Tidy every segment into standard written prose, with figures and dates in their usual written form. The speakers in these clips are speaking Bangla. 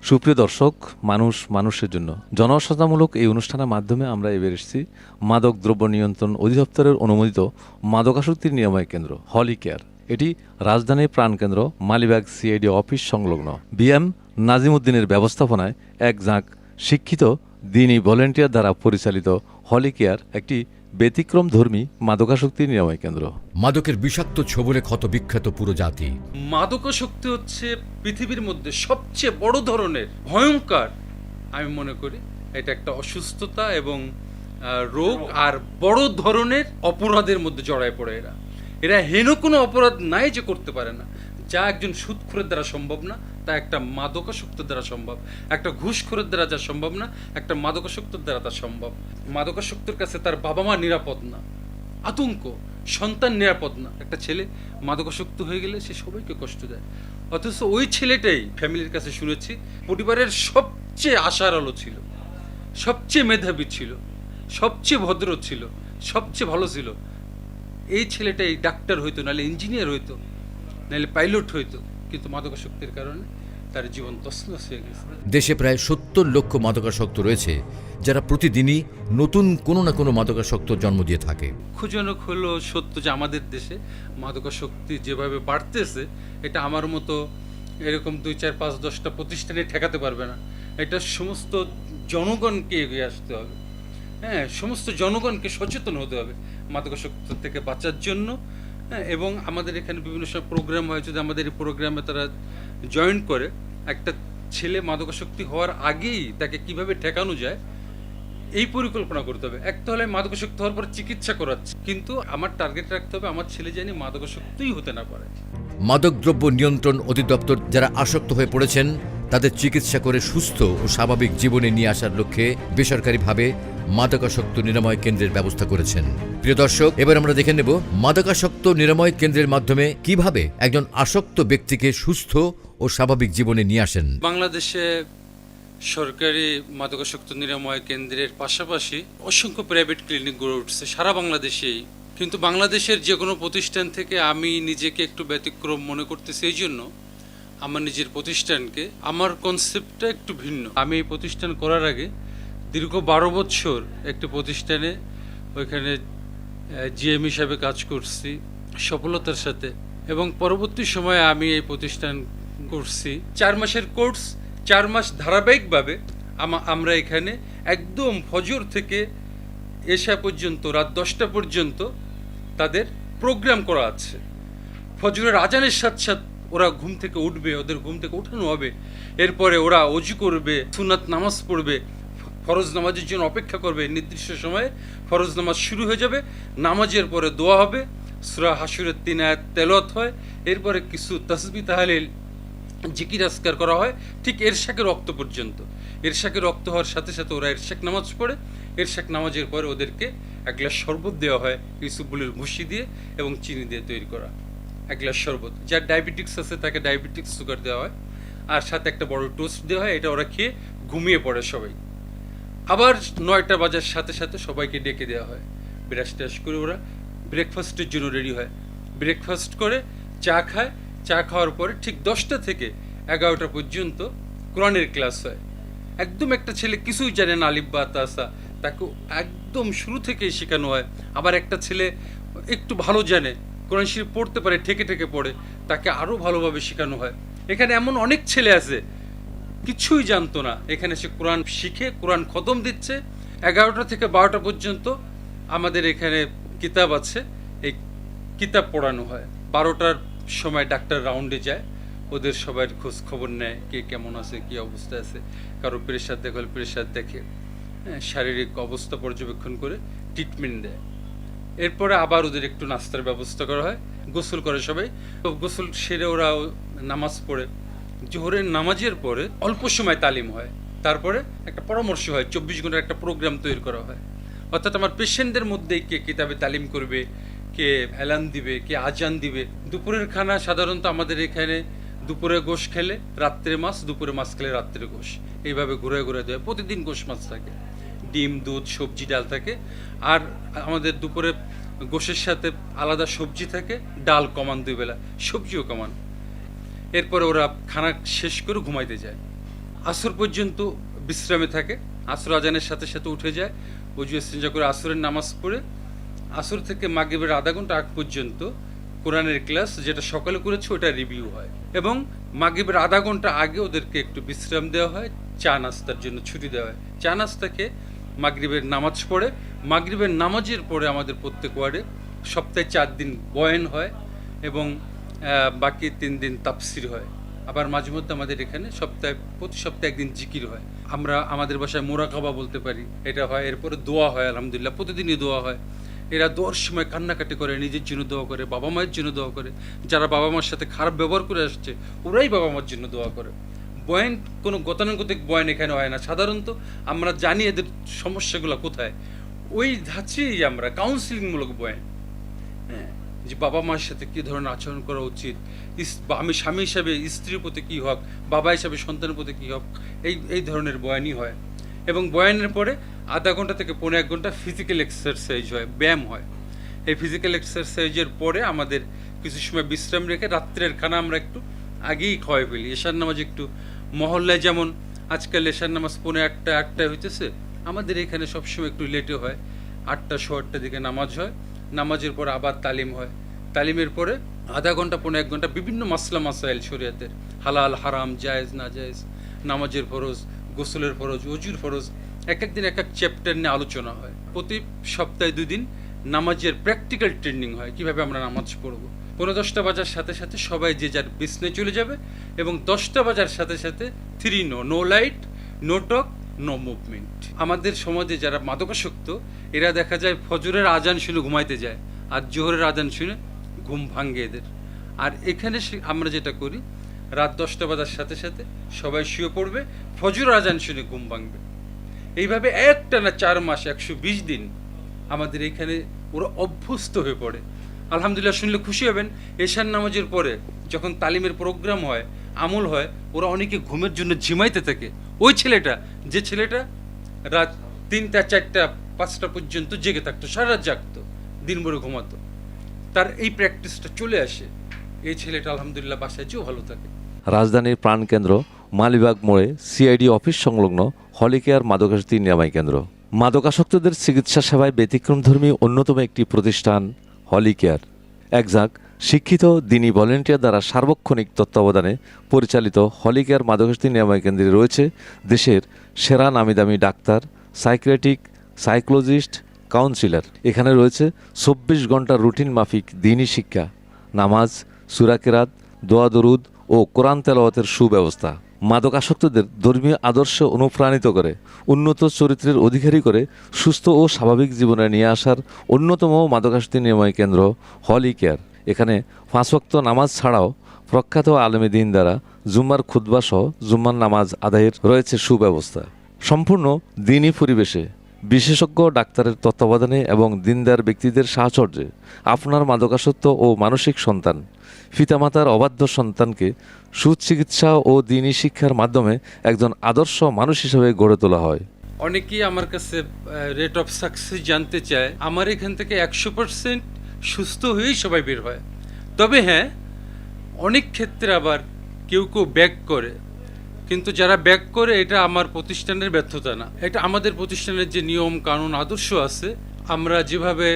সুপ্রিয় দর্শক, মানুষ মানুষের জন্য জনসচেতনমূলক এই অনুষ্ঠানের মাধ্যমে আমরা এবার এসেছি মাদক দ্রব্য নিয়ন্ত্রণ অধিদপ্তরের অনুমোদিত মাদকাসক্তির নিরাময় কেন্দ্র হলি কেয়ার। এটি রাজধানীর প্রাণকেন্দ্র মালিবাগ সিআইডি অফিস সংলগ্ন বিএম নাজিমুদ্দিনের ব্যবস্থাপনায় এক ঝাঁক শিক্ষিত দিনী ভলেন্টিয়ার দ্বারা পরিচালিত হলি কেয়ার একটি ব্যতিক্রমধর্মী মাদকাসক্তির নিরাময় কেন্দ্র। মাদকের বিষাক্ত ছোবলে ক্ষত বিখ্যাত পুরো জাতি। মাদকাসক্তি হচ্ছে পৃথিবীর মধ্যে সবচেয়ে বড় ধরনের ভয়ঙ্কর, আমি মনে করি এটা একটা অসুস্থতা এবং রোগ, আর বড় ধরনের অপরাধের মধ্যে জড়ায় পড়ে এরা। এরা হেন কোনো অপরাধ নাই যে করতে পারে না, যা একজন সুদখোরের দ্বারা সম্ভব না তা একটা মাদকাসক্তের দ্বারা সম্ভব, একটা ঘুষখোরের দ্বারা যা সম্ভব না একটা মাদকাসক্তের দ্বারা তা সম্ভব। মাদকাসক্তের কাছে তার বাবা মা নিরাপদ না, আতঙ্ক, সন্তান নিরাপদ না। একটা ছেলে মাদকাসক্ত হয়ে গেলে সে সবাইকে কষ্ট দেয়, অথচ ওই ছেলেটাই ফ্যামিলির কাছে শুনেছি পরিবারের সবচেয়ে আশার আলো ছিল, সবচেয়ে মেধাবী ছিল, সবচেয়ে ভদ্র ছিল, সবচেয়ে ভালো ছিল। এই ছেলেটাই ডাক্তার হইতো, নাহলে ইঞ্জিনিয়ার হইতো, নাহলে পাইলট হইতো, কিন্তু মাদকাসক্তির কারণে তার জীবন তছনছ হয়ে গেছে। দেশে প্রায় ৭০ লক্ষ মাদকাসক্ত রয়েছে, যারা প্রতিদিনই নতুন কোনো না কোনো মাদকাসক্ত জন্ম দিয়ে থাকে। দুঃখজনক হলো সত্য যে আমাদের দেশে মাদকাসক্তি যেভাবে বাড়তেছে, এটা আমার মতো এরকম ২, ৪, ৫, ১০টা প্রতিষ্ঠানে ঠেকাতে পারবে না। এটা সমস্ত জনগণকে এগিয়ে আসতে হবে। হ্যাঁ, সমস্ত জনগণকে সচেতন হতে হবে মাদকাসক্তি থেকে বাঁচার জন্য। হ্যাঁ, এবং আমাদের এখানে বিভিন্ন সব প্রোগ্রাম হয়, যদি আমাদের এই প্রোগ্রামে তারা জয়েন করে, একটা ছেলে মাদকাসক্তি হওয়ার আগেই তাকে কিভাবে ঠেকানো যায় এই পরিকল্পনা করতে হবে। একটা হলে মাদকাসক্ত হওয়ার পর চিকিৎসা করাচ্ছে, কিন্তু আমার টার্গেট রাখতে হবে আমার ছেলে জানি মাদকাসক্তই হতে না পারে। মাদকদ্রব্য নিয়ন্ত্রণ অধিদপ্তর যারা আসক্ত হয়ে পড়েছেন তাদের চিকিৎসা করে সুস্থ ও স্বাভাবিক জীবনে নিয়ে আসার লক্ষ্যে বেসরকারিভাবে মাদকাসক্ত নিরাময় কেন্দ্রের ব্যবস্থা করেছেন। প্রিয় দর্শক, এবার আমরা দেখে নেব মাদকাসক্ত নিরাময় কেন্দ্রের মাধ্যমে কিভাবে একজন আসক্ত ব্যক্তিকে সুস্থ ও স্বাভাবিক জীবনে নিয়ে আসেন। বাংলাদেশে সরকারি মাদকাসক্ত নিরাময় কেন্দ্রের পাশাপাশি অসংখ্য প্রাইভেট ক্লিনিক গড়ে উঠছে সারা বাংলাদেশেই, কিন্তু বাংলাদেশের যে কোনো প্রতিষ্ঠান থেকে আমি নিজেকে একটু ব্যতিক্রম মনে করতেছি। এই জন্য আমার নিজের প্রতিষ্ঠানকে, আমার কনসেপ্টটা একটু ভিন্ন। আমি এই প্রতিষ্ঠান করার আগে দীর্ঘ ১২ বছর একটি প্রতিষ্ঠানে ওইখানে জিএম হিসাবে কাজ করছি সফলতার সাথে, এবং পরবর্তী সময়ে আমি এই প্রতিষ্ঠান করছি ৪ মাসের কোর্স। ৪ মাস ধারাবাহিকভাবে আমরা এখানে একদম ফজর থেকে এশা পর্যন্ত, রাত ১০টা পর্যন্ত তাদের প্রোগ্রাম করা আছে। ফজরের আজানের সাথে সাথে ওরা ঘুম থেকে উঠবে, ওদের ঘুম থেকে উঠানো হবে, এরপরে ওরা অজু করবে, সুন্নাত নামাজ পড়বে, ফরজ নামাজের জন্য অপেক্ষা করবে। নির্দিষ্ট সময়ে ফরজ নামাজ শুরু হয়ে যাবে, নামাজের পরে দোয়া হবে, সূরা হাশরের ৩ আয়াত তেলাওয়াত হয়, এরপরে কিছু তাসবিহ তাহলিল জিকির আজকার করা হয়, ঠিক এরশাকের রক্ত পর্যন্ত। এরশাকের রক্ত হওয়ার সাথে সাথে ওরা এরশাক নামাজ পড়ে, এরশাক নামাজের পরে ওদেরকে এক গ্লাস শরবত দেওয়া হয়, ইউসুফবুলের ভুসি দিয়ে এবং চিনি দিয়ে তৈরি করা এক গ্লাস শরবত। যার ডায়াবেটিক্স আছে তাকে ডায়াবেটিক্স সুগার দেওয়া হয়, আর সাথে একটা বড় টোস্ট দেওয়া হয়, এটা ওরা খেয়ে ঘুমিয়ে পড়ে সবাই। আবার ৯টা বাজার সাথে সাথে সবাইকে ডেকে দেওয়া হয়, ব্রাশ ট্রাশ করে ওরা ব্রেকফাস্টের জন্য রেডি হয়। ব্রেকফাস্ট করে চা খায়, চা খাওয়ার পরে ঠিক 10টা থেকে 11টা পর্যন্ত কোরআনের ক্লাস হয়। একদম একটা ছেলে কিছুই জানে না, আলিফ বা তাসা, তাকে একদম শুরু থেকেই শেখানো হয়। আবার একটা ছেলে একটু ভালো জানে, কোরআন শরীফ পড়তে পারে, ঠেকে ঠেকে পড়ে, তাকে আরও ভালোভাবে শেখানো হয়। এখানে এমন অনেক ছেলে আছে কিছুই জানতো না, এখানে সে কোরআন শিখে কোরআন খতম দিচ্ছে। 11টা থেকে 12টা পর্যন্ত আমাদের এখানে কিতাব আছে, এই কিতাব পড়ানো হয়। 12টার সময় ডাক্তার রাউন্ডে যায়, ওদের সবার খোঁজ খবর নেয়, কে কেমন আছে, কী অবস্থা আছে, কারো প্রেশার দেখলে প্রেশার দেখে, শারীরিক অবস্থা পর্যবেক্ষণ করে ট্রিটমেন্ট দেয়। এরপরে আবার ওদের একটু নাস্তার ব্যবস্থা করা হয়, গোসল করে সবাই। তো গোসল সেরে ওরা নামাজ পড়ে, জোহরের নামাজের পরে অল্প সময় তালিম হয়, তারপরে একটা পরামর্শ হয়, 24 ঘন্টার একটা প্রোগ্রাম তৈরি করা হয়। অর্থাৎ আমার পেশেন্টদের মধ্যেই কে কিতাবে তালিম করবে, কে এলান দিবে, কে আজান দিবে। দুপুরের খানা সাধারণত আমাদের এখানে দুপুরে গোশ খেলে রাত্রে মাছ, দুপুরে মাছ খেলে রাত্রে গোশ, এইভাবে ঘুরে ঘুরে দেয়। প্রতিদিন গোশ মাছ থাকে, ডিম, দুধ, সবজি, ডাল থাকে। আর আমাদের দুপুরে গোশের সাথে আলাদা সবজি থাকে, ডাল কমান 2 বেলা, সবজিও কমান। এরপরে ওরা খানা শেষ করে ঘুমাইতে যায়। আসর পর্যন্ত বিশ্রামে থাকে। আসর আজানের সাথে সাথে উঠে যায়, অজু ইস্তিনজা করে আসরের নামাজ পড়ে আসর থেকে মাগরিবের আধা ঘন্টা আগ পর্যন্ত কোরআনের ক্লাস যেটা সকালে করেছে ওটা রিভিউ হয়, এবং মাগরিবের আধা ঘন্টা আগে ওদেরকে একটু বিশ্রাম দেওয়া হয়, চা নাস্তার জন্য ছুটি দেওয়া হয়। চা নাস্তাকে মাগরিবের নামাজ পড়ে, মাগরিবের নামাজের পরে আমাদের প্রত্যেক ওয়ার্ডে সপ্তাহে 4 দিন বয়ান হয় এবং বাকি 3 দিন তাফসির হয়। আবার মাঝে মধ্যে আমাদের এখানে প্রতি সপ্তাহে একদিন জিকির হয়, আমরা আমাদের বাসায় মোরাকাবা বলতে পারি, এটা হয়। এরপরে দোয়া হয়, আলহামদুলিল্লাহ প্রতিদিনই দোয়া হয়। এরা দোয়ার সময় কান্নাকাটি করে, নিজের জন্য দোয়া করে, বাবা মায়ের জন্য দোয়া করে, যারা বাবা মার সাথে খারাপ ব্যবহার করে আসছে ওরাই বাবা মার জন্য দোয়া করে। বয়ান কোনো গতানুগতিক বয়ান এখানে হয় না, সাধারণত আমরা জানি এদের সমস্যাগুলো কোথায়, ওই ধাঁচেই আমরা কাউন্সিলিংমূলক বয়ান, হ্যাঁ, যে বাবা মার সাথে কী ধরনের আচরণ করা উচিত, আমি স্বামী হিসাবে স্ত্রীর প্রতি কী হক, বাবা হিসাবে সন্তানের প্রতি কী হক, এই ধরনের বয়ানই হয়। এবং বয়ানের পরে আধা ঘন্টা থেকে 1.5 ঘন্টা ফিজিক্যাল এক্সারসাইজ হয়, ব্যায়াম হয়। এই ফিজিক্যাল এক্সারসাইজের পরে আমাদের কিছু সময় বিশ্রাম রেখে রাত্রের খানা আমরা একটু আগেই খাওয়াই ফেলি। এশার নামাজ একটু মহল্লায় যেমন আজকাল এশার নামাজ 1:45 হইতেছে, আমাদের এখানে সবসময় একটু লেটে হয়, 8টা 8:15 দিকে নামাজ হয়। নামাজের পর আবার তালিম হয়, তালিমের পরে আধা ঘন্টা 1.5 ঘন্টা বিভিন্ন মাসলা মাসাইল শরিয়াতের, হালাল হারাম জায়েজ না জায়েজ, নামাজের ফরজ, গোসলের ফরজ, অজুর ফরজ, এক একদিন এক এক চ্যাপ্টার নিয়ে আলোচনা হয়। প্রতি সপ্তাহে 2 দিন নামাজের প্র্যাকটিক্যাল ট্রেনিং হয়, কিভাবে আমরা নামাজ পড়বো। 10টা বাজার সাথে সাথে সবাই যে যার বিছনায় চলে যাবে, এবং 10টা বাজার সাথে সাথে 3 no light, no talk, no movement. আমাদের সমাজে যারা মাদকাসক্ত এরা দেখা যায় ফজরের আজান শুনে ঘুমাইতে যায়, আর জোহরের আজান শুনে ঘুম ভাঙ্গে এদের। আর এখানে আমরা যেটা করি, রাত 10টা বাজার সাথে সাথে সবাই শুয়ে পড়বে, ফজর আজান শুনে ঘুম ভাঙবে। এইভাবে একটানা 4 মাস 120 দিন আমাদের এখানে ওরা অভ্যস্ত হয়ে পড়ে। আলহামদুলিল্লাহ, শুনলে খুশি হবেন, এশার নামাজের পরে যখন তালিমের প্রোগ্রাম হয়, আমল হয়, ওরা অনেকে ঘুমের জন্য ঝিমাইতে থাকে। ওই ছেলেটা, যে ছেলেটা রাত 3টা 4টা 5টা পর্যন্ত জেগে থাকতো, সারা রাত জাগতো, দিনভরে ঘুমাতো, তার এই প্র্যাকটিসটা চলে আসে। এই ছেলেটা আলহামদুলিল্লাহ বাসায় যেও ভালো থাকে। রাজধানীর প্রাণকেন্দ্র মালিবাগ মোড়ে সিআইডি অফিস সংলগ্ন হলিকেয়ার মাদকাসক্তি নিরাময় কেন্দ্র। মাদকাসক্তদের চিকিৎসা সেবায় ব্যতিক্রমধর্মী অন্যতম একটি প্রতিষ্ঠান হলিকেয়ার। একজাক শিক্ষিত দিনী ভলেন্টিয়ার দ্বারা সার্বক্ষণিক তত্ত্বাবধানে পরিচালিত হলিকেয়ার মাদকাসক্তি নিরাময় কেন্দ্রে রয়েছে দেশের সেরা নামিদামি ডাক্তার, সাইকিয়াট্রিক, সাইকোলজিস্ট, কাউন্সিলর। এখানে রয়েছে 24 ঘন্টা রুটিন মাফিক দিনী শিক্ষা, নামাজ, সূরা কেরাত, দোয়া দরুদ ও কোরআন তেলাওয়াতের সুব্যবস্থা। মাদকাসক্তদের ধর্মীয় আদর্শ অনুপ্রাণিত করে, উন্নত চরিত্রের অধিকারী করে সুস্থ ও স্বাভাবিক জীবনে নিয়ে আসার অন্যতম মাদকাসক্তি নিরাময় কেন্দ্র হলিকেয়ার। এখানে 5 ওয়াক্ত নামাজ ছাড়াও প্রখ্যাত আলেমে দ্বীন দ্বারা জুম্মার খুতবা সহ জুম্মার নামাজ আদায়ের রয়েছে সুব্যবস্থা। সম্পূর্ণ দ্বীনী পরিবেশে বিশেষজ্ঞ ডাক্তারের তত্ত্বাবধানে এবং দিনদার ব্যক্তিদের সাহচর্যে আপনার মাদকাসক্ত ও মানসিক সন্তান, পিতামাতার অবাধ্য সন্তানকে সুচিকিৎসা ও দ্বীনী শিক্ষার মাধ্যমে একজন আদর্শ মানুষ হিসেবে গড়ে তোলা হয়। অনেকেই আমার কাছে রেট অফ সাকসেস জানতে চায়। আমার এখান থেকে 100% সুস্থ হয়েই সবাই বের হয়। তবে হ্যাঁ, অনেক ক্ষেত্রে আবার কেউ ব্যাক করে, কিন্তু যারা ব্যাক করে এটা আমার প্রতিষ্ঠানের ব্যর্থতা না, এটা আমাদের প্রতিষ্ঠানের যে নিয়ম কানুন আদর্শ আছে, আমরা যেভাবে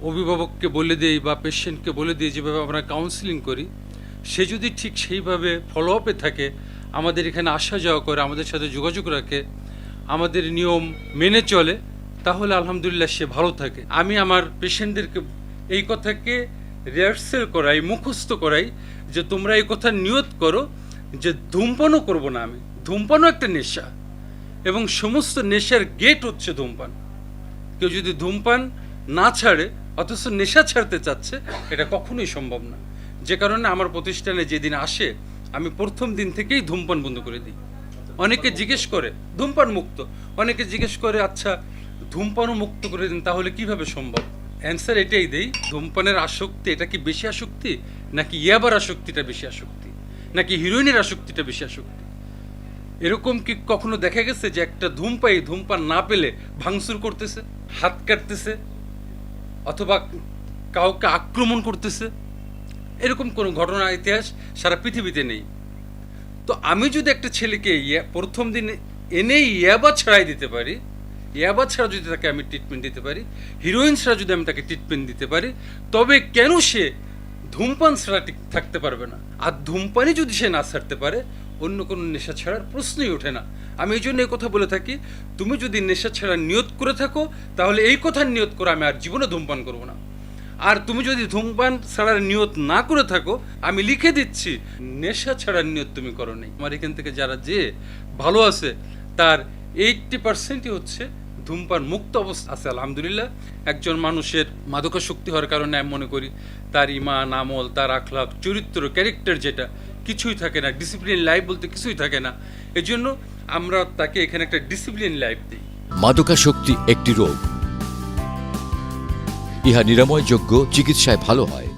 অভিভাবককে বলে দিই বা পেশেন্টকে বলে দিই, যেভাবে আমরা কাউন্সিলিং করি, সে যদি ঠিক সেইভাবে ফলো আপে থাকে, আমাদের এখানে আসা যাওয়া করে, আমাদের সাথে যোগাযোগ রাখে, আমাদের নিয়ম মেনে চলে, তাহলে আলহামদুলিল্লাহ সে ভালো থাকে। আমি আমার পেশেন্টদেরকে এই কথাকে রিহার্সেল করাই, মুখস্থ করাই, যে তোমরা এই কথা নিয়ত করো যে ধূমপানও করব না আমি। ধূমপানও একটা নেশা, এবং সমস্ত নেশার গেট হচ্ছে ধূমপান। কেউ যদি ধূমপান না ছাড়ে অথচ নেশা ছাড়তে চাচ্ছে, এটা কখনোই সম্ভব না। যে কারণে আমার প্রতিষ্ঠানে যেদিন আসে, আমি প্রথম দিন থেকেই ধূমপান বন্ধ করে দিই। অনেকে জিজ্ঞেস করে ধূমপান মুক্ত, অনেকে জিজ্ঞেস করে আচ্ছা ধূমপানও মুক্ত করে দিন, তাহলে কিভাবে সম্ভব? অ্যান্সার এটাই দেই, ধূমপানের আসক্তি এটা কি বেশি আসক্তি, নাকি ইয়াবার আসক্তিটা বেশি আসক্তি, নাকি হিরোইনের আসক্তিটা বেশি আসক্তি? এরকম কি কখনো দেখা গেছে যে একটা ধূমপান না পেলে ভাঙচুর করতেছে, হাত কাটতেছে, অথবা কাউকে আক্রমণ করতেছে? এরকম কোনো ঘটনা ইতিহাস সারা পৃথিবীতে নেই। তো আমি যদি একটা ছেলেকে প্রথম দিন এনে ইয়াবা ছাড়াই দিতে পারি, ইয়াবা ছাড়া যদি তাকে আমি ট্রিটমেন্ট দিতে পারি, হিরোইন ছাড়া যদি আমি তাকে ট্রিটমেন্ট দিতে পারি, তবে কেন সে ধূমপান ছাড়া ঠিক থাকতে পারবে না? আর ধূমপানই যদি সে না ছাড়তে পারে, অন্য কোনো নেশা ছাড়ার প্রশ্নই ওঠে না। আমি এই জন্য এই কথা বলে থাকি, তুমি যদি নেশা ছাড়া নিয়ত করে থাকো, তাহলে এই কথার নিয়ত করে আমি আর জীবনে ধূমপান করবো না। আর তুমি যদি ধূমপান ছাড়ার নিয়ত না করে থাকো, আমি লিখে দিচ্ছি নেশা ছাড়ার নিয়ত তুমি করো নাই। আমার এখান থেকে যারা যে ভালো আছে তার 80%ই হচ্ছে ধূমপান মুক্ত অবস্থা আছে আলহামদুলিল্লাহ। একজন মানুষের মাদকাসক্তি হওয়ার কারণে আমি মনে করি তার ইমান, আমল, তার আখলাক, চরিত্র, ক্যারেক্টার যেটা কিছুই থাকে না, ডিসিপ্লিন লাইফ বলতে কিছুই থাকে না। এই জন্য আমরা তাকে এখানে একটা ডিসিপ্লিন লাইফ দিই। মাদকাসক্তি একটি রোগ, ইহা নিরাময়যোগ্য, চিকিৎসায় ভালো হয়।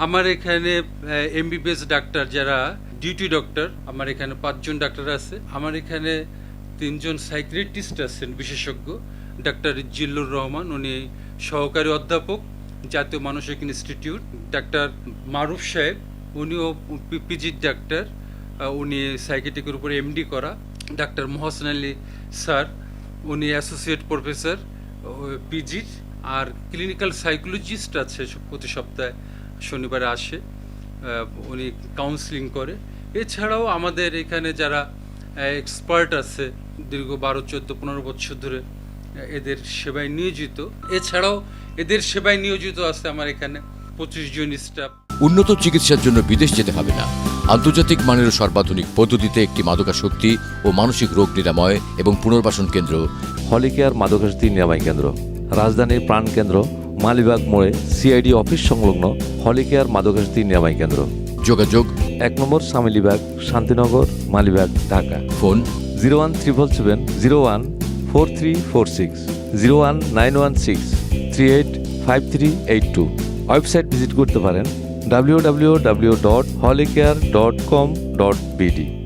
আমার এখানে এমবিবিএস ডাক্তার যারা ডিউটি ডক্টর, আমার এখানে 5 জন ডাক্তার আছে। আমার এখানে 3 জন সাইকিয়াট্রিস্ট আছেন বিশেষজ্ঞ। ডাক্তার জিল্লুর রহমান, উনি সহকারী অধ্যাপক, জাতীয় মানসিক ইনস্টিটিউট। ডাক্তার মারুফ সাহেব, উনিও পিজি ডাক্তার, উনি সাইকিয়াট্রিকের উপরে এমডি করা। ডাক্তার মোহসেন আলী স্যার, উনি অ্যাসোসিয়েট প্রফেসর পিজির। আর ক্লিনিক্যাল সাইকোলজিস্ট আছে, প্রতি সপ্তাহে শনিবারে আসে, উনি কাউন্সিলিং করে। এছাড়াও আমাদের এখানে যারা এক্সপার্ট আছে দীর্ঘ 12, 14, 15 বছর ধরে এদের সেবায় নিয়োজিত। এছাড়াও এদের সেবায় নিয়োজিত আছে আমার এখানে 25 জন স্টাফ। উন্নত চিকিৎসার জন্য বিদেশ যেতে হবে না। আন্তর্জাতিক মানের সর্বাধুনিক পদ্ধতিতে একটি মাদকাসক্তি ও মানসিক রোগ নিরাময় এবং পুনর্বাসন কেন্দ্র হলিকেয়ার মাদকাসক্তি নিরাময় কেন্দ্র, রাজধানীর প্রাণকেন্দ্র মালিবাগ মোড়ে সিআইডি অফিস সংলগ্ন হলিকেয়ার মাদকাসক্তি নিরাময় কেন্দ্র। যোগাযোগ 1 নম্বর Samilibagh, Shantinagar, Malibagh, Dhaka. Phone 01777 014346, 01916385382। Website visit করতে পারেন www.holicare.com.bd।